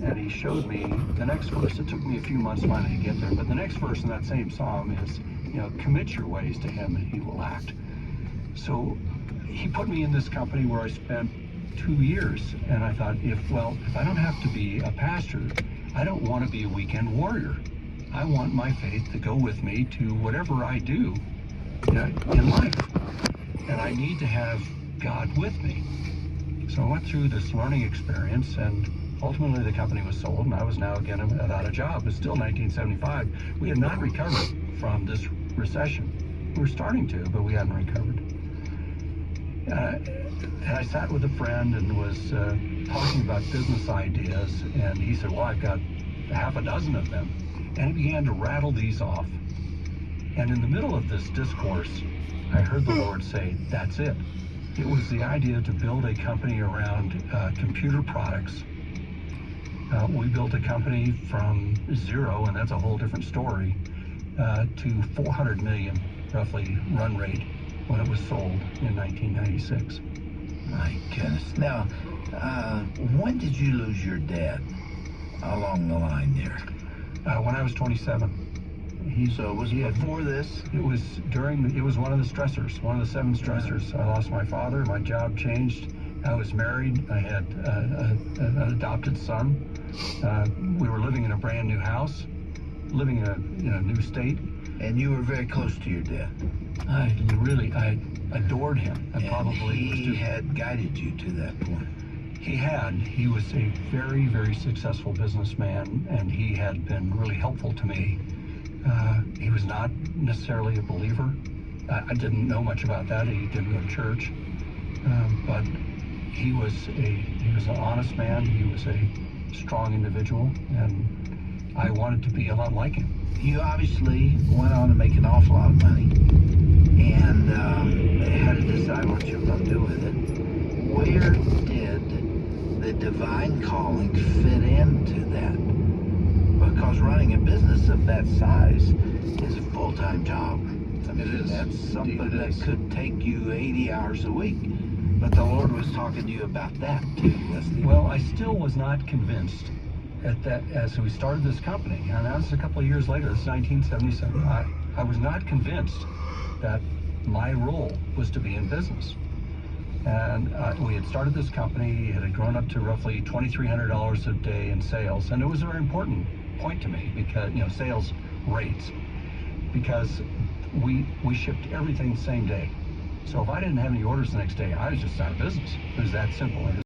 and he showed me the next verse. It took me a few months finally to get there, but the next verse in that same psalm is, commit your ways to him and he will act. So he put me in this company where I spent 2 years, and I thought, if I don't have to be a pastor, I don't want to be a weekend warrior. I want my faith to go with me to whatever I do in life, and I need to have God with me. So I went through this learning experience, and ultimately the company was sold, and I was now again without a job. It's still 1975. We had not recovered from this recession. We were starting to, but we hadn't recovered. And I sat with a friend and was talking about business ideas, and he said, well, I've got half a dozen of them. And he began to rattle these off. And in the middle of this discourse, I heard the Lord say, that's it. It was the idea to build a company around computer products. We built a company from zero, and that's a whole different story, to 400 million, roughly, run rate when it was sold in 1996. My goodness. Now, when did you lose your dad along the line there? When I was 27. So was it before this? It was one of the stressors, one of the 7 stressors. I lost my father, my job changed, I was married, I had an adopted son. We were living in a brand new house, living in a new state. And you were very close to your dad. I adored him. He had guided you to that point. He had. He was a very, very successful businessman, and he had been really helpful to me. He was not necessarily a believer. I didn't know much about that. He didn't go to church. But he was an honest man. He was a strong individual, and I wanted to be a lot like him. You obviously went on to make an awful lot of money, and had to decide what you were going to do with it. Where did the divine calling fit into that? Because running a business of that size is a full-time job. I mean, It is. that's something that could take you 80 hours a week. But the Lord was talking to you about that too, wasn't he? Well, I still was not convinced at that as we started this company, and that was a couple of years later. This is 1977. I was not convinced that my role was to be in business. And we had started this company. It had grown up to roughly $2,300 a day in sales, and it was a very important point to me because sales rates, because we shipped everything the same day. So if I didn't have any orders the next day, I was just out of business. It was that simple.